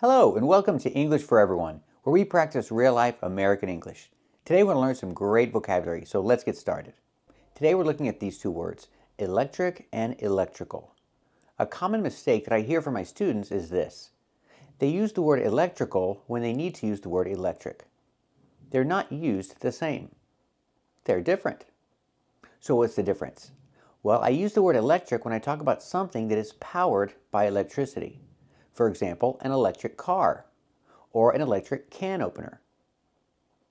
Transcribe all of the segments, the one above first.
Hello and welcome to English for Everyone, where we practice real-life American English. Today we're going to learn some great vocabulary, so let's get started. Today we're looking at these two words, electric and electrical. A common mistake that I hear from my students is this. They use the word electrical when they need to use the word electric. They're not used the same. They're different. So what's the difference? Well, I use the word electric when I talk about something that is powered by electricity. For example, an electric car or an electric can opener.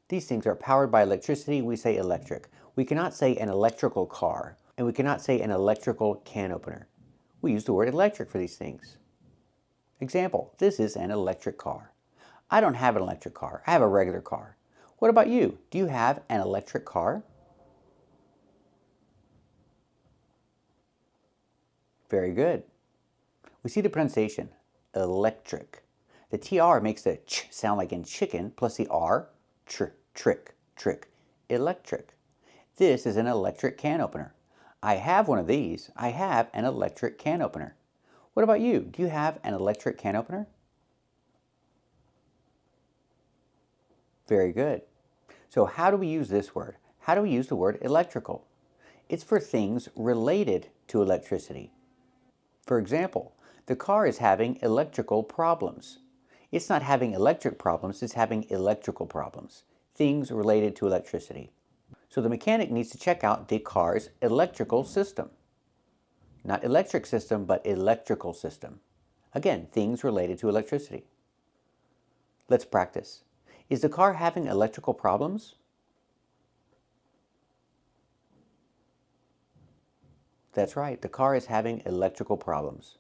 These things are powered by electricity. We say electric. We cannot say an electrical car, and we cannot say an electrical can opener. We use the word electric for these things. Example, this is an electric car. I don't have an electric car. I have a regular car. What about you? Do you have an electric car? Very good. We see the pronunciation, electric. The TR makes the ch sound like in chicken, plus the R, trick. Electric. This is an electric can opener. I have one of these. I have an electric can opener. What about you? Do you have an electric can opener? Very good. So how do we use this word? How do we use the word electrical? It's for things related to electricity. For example, the car is having electrical problems. It's not having electric problems, it's having electrical problems. Things related to electricity. So the mechanic needs to check out the car's electrical system. Not electric system, but electrical system. Again, things related to electricity. Let's practice. Is the car having electrical problems? That's right, the car is having electrical problems.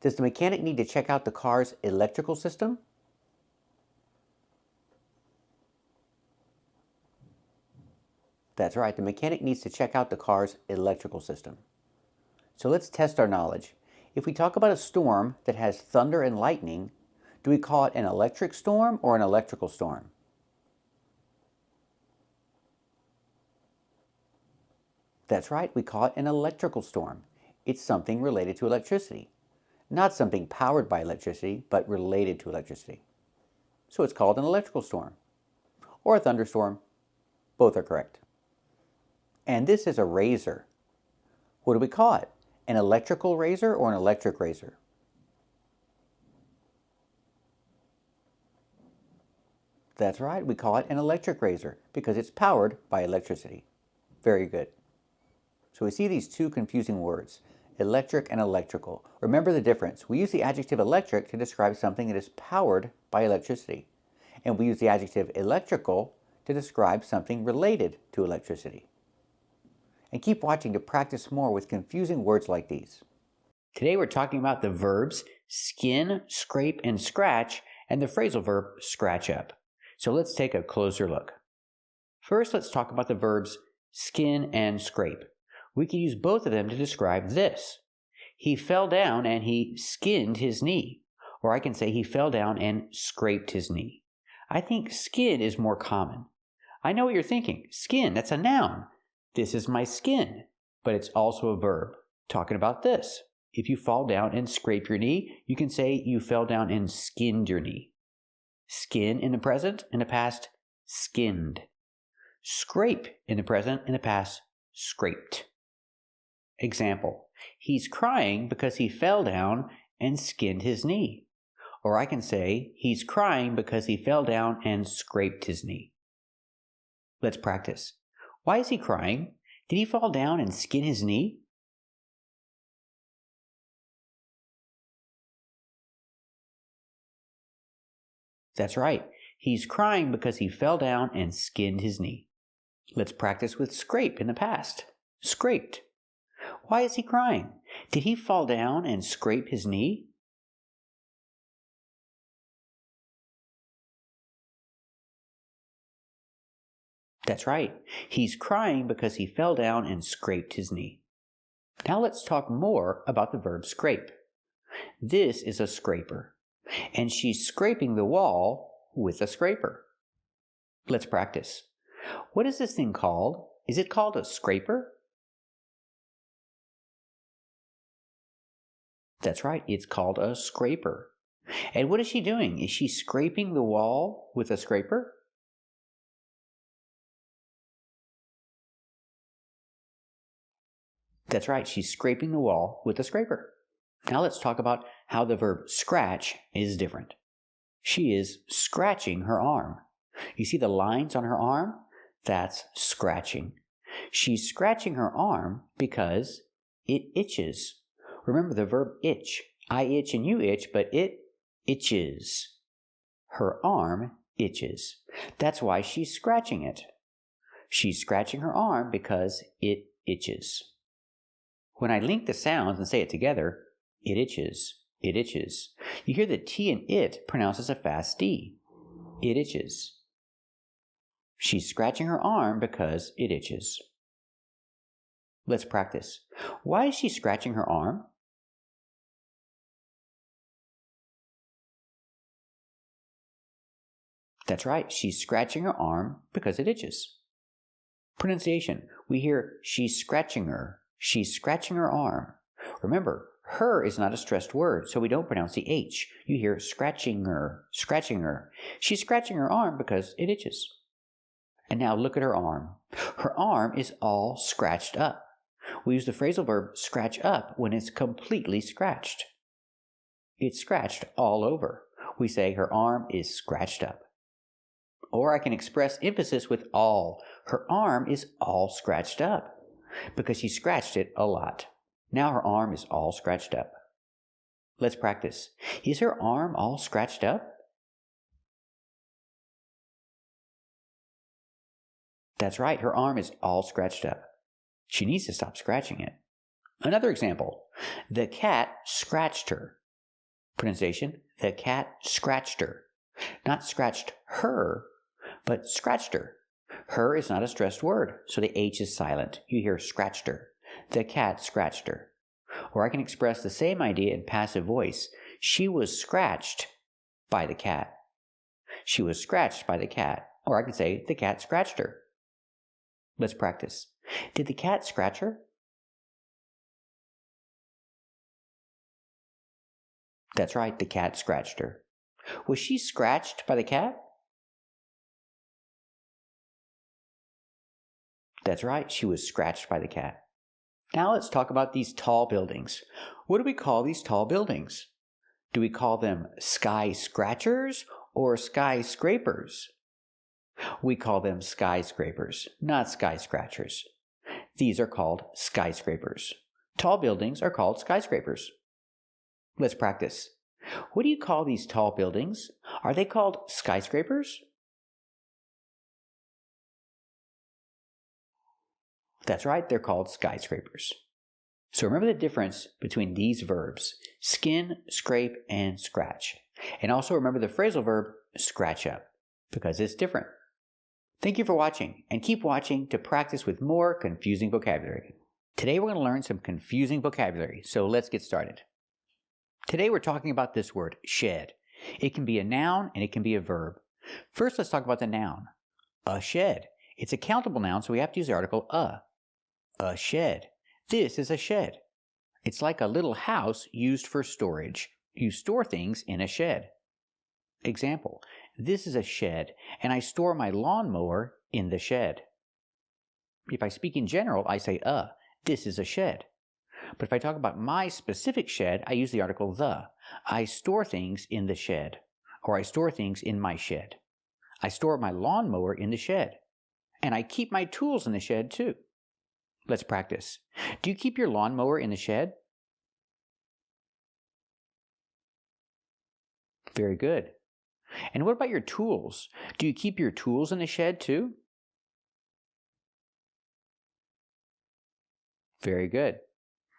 Does the mechanic need to check out the car's electrical system? That's right, the mechanic needs to check out the car's electrical system. So let's test our knowledge. If we talk about a storm that has thunder and lightning, do we call it an electric storm or an electrical storm? That's right, we call it an electrical storm. It's something related to electricity. Not something powered by electricity, but related to electricity. So it's called an electrical storm or a thunderstorm. Both are correct. And this is a razor. What do we call it? An electrical razor or an electric razor? That's right, we call it an electric razor because it's powered by electricity. Very good. So we see these two confusing words, electric and electrical. Remember the difference. We use the adjective electric to describe something that is powered by electricity. And we use the adjective electrical to describe something related to electricity. And keep watching to practice more with confusing words like these. Today we're talking about the verbs skin, scrape, and scratch, and the phrasal verb scratch up. So let's take a closer look. First, let's talk about the verbs skin and scrape. We can use both of them to describe this. He fell down and he skinned his knee. Or I can say he fell down and scraped his knee. I think skin is more common. I know what you're thinking. Skin, that's a noun. This is my skin. But it's also a verb, talking about this. If you fall down and scrape your knee, you can say you fell down and skinned your knee. Skin in the present, in the past, skinned. Scrape in the present, in the past, scraped. Example, he's crying because he fell down and skinned his knee. Or I can say, he's crying because he fell down and scraped his knee. Let's practice. Why is he crying? Did he fall down and skin his knee? That's right. He's crying because he fell down and skinned his knee. Let's practice with scrape in the past. Scraped. Why is he crying? Did he fall down and scrape his knee? That's right. He's crying because he fell down and scraped his knee. Now let's talk more about the verb scrape. This is a scraper, and she's scraping the wall with a scraper. Let's practice. What is this thing called? Is it called a scraper? That's right, it's called a scraper. And what is she doing? Is she scraping the wall with a scraper? That's right, she's scraping the wall with a scraper. Now let's talk about how the verb scratch is different. She is scratching her arm. You see the lines on her arm? That's scratching. She's scratching her arm because it itches. Remember the verb itch. I itch and you itch, but it itches. Her arm itches. That's why she's scratching it. She's scratching her arm because it itches. When I link the sounds and say it together, it itches, it itches. You hear the T in it pronounced as a fast D. It itches. She's scratching her arm because it itches. Let's practice. Why is she scratching her arm? That's right, she's scratching her arm because it itches. Pronunciation. We hear she's scratching her. She's scratching her arm. Remember, her is not a stressed word, so we don't pronounce the H. You hear scratching her, scratching her. She's scratching her arm because it itches. And now look at her arm. Her arm is all scratched up. We use the phrasal verb scratch up when it's completely scratched. It's scratched all over. We say her arm is scratched up. Or I can express emphasis with all. Her arm is all scratched up because she scratched it a lot. Now her arm is all scratched up. Let's practice. Is her arm all scratched up? That's right, her arm is all scratched up. She needs to stop scratching it. Another example. The cat scratched her. Pronunciation. The cat scratched her. Not scratched her, but scratched her. Her is not a stressed word, so the H is silent. You hear scratched her. The cat scratched her. Or I can express the same idea in passive voice. She was scratched by the cat. She was scratched by the cat. Or I can say the cat scratched her. Let's practice. Did the cat scratch her? That's right, the cat scratched her. Was she scratched by the cat? That's right, she was scratched by the cat. Now let's talk about these tall buildings. What do we call these tall buildings? Do we call them sky scratchers or skyscrapers? We call them skyscrapers, not sky scratchers. These are called skyscrapers. Tall buildings are called skyscrapers. Let's practice. What do you call these tall buildings? Are they called skyscrapers? That's right, they're called skyscrapers. So remember the difference between these verbs, skin, scrape, and scratch. And also remember the phrasal verb, scratch up, because it's different. Thank you for watching, and keep watching to practice with more confusing vocabulary. Today we're going to learn some confusing vocabulary, so let's get started. Today we're talking about this word, shed. It can be a noun and it can be a verb. First, let's talk about the noun. A shed. It's a countable noun, so we have to use the article a. A shed. This is a shed. It's like a little house used for storage. You store things in a shed. Example, this is a shed, and I store my lawnmower in the shed. If I speak in general, I say this is a shed. But if I talk about my specific shed, I use the article the. I store things in the shed, or I store things in my shed. I store my lawnmower in the shed, and I keep my tools in the shed too. Let's practice. Do you keep your lawnmower in the shed? Very good. And what about your tools? Do you keep your tools in the shed too? Very good.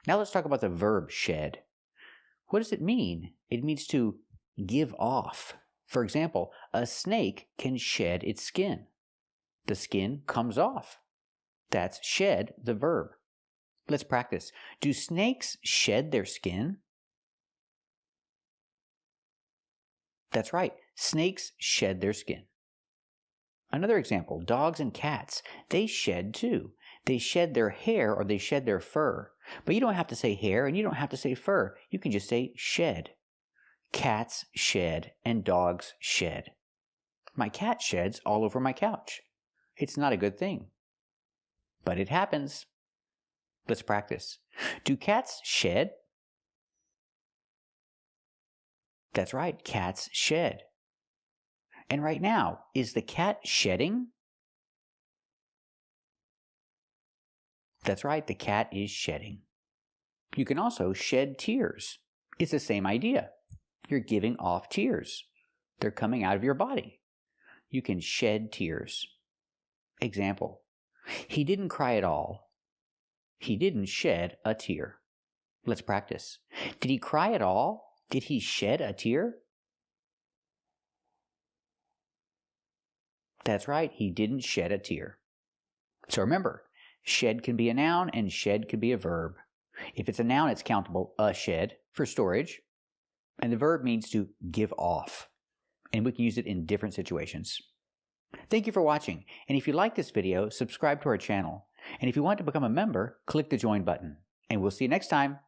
Now let's talk about the verb shed. What does it mean? It means to give off. For example, a snake can shed its skin. The skin comes off. That's shed, the verb. Let's practice. Do snakes shed their skin? That's right. Snakes shed their skin. Another example, dogs and cats. They shed too. They shed their hair or they shed their fur. But you don't have to say hair and you don't have to say fur. You can just say shed. Cats shed and dogs shed. My cat sheds all over my couch. It's not a good thing, but it happens. Let's practice. Do cats shed? That's right, cats shed. And right now, is the cat shedding? That's right, the cat is shedding. You can also shed tears. It's the same idea. You're giving off tears. They're coming out of your body. You can shed tears. Example, he didn't cry at all. He didn't shed a tear. Let's practice. Did he cry at all? Did he shed a tear? That's right, he didn't shed a tear. So remember, shed can be a noun and shed can be a verb. If it's a noun, it's countable, a shed, for storage. And the verb means to give off. And we can use it in different situations. Thank you for watching. And if you like this video, subscribe to our channel. And if you want to become a member, click the join button. And we'll see you next time.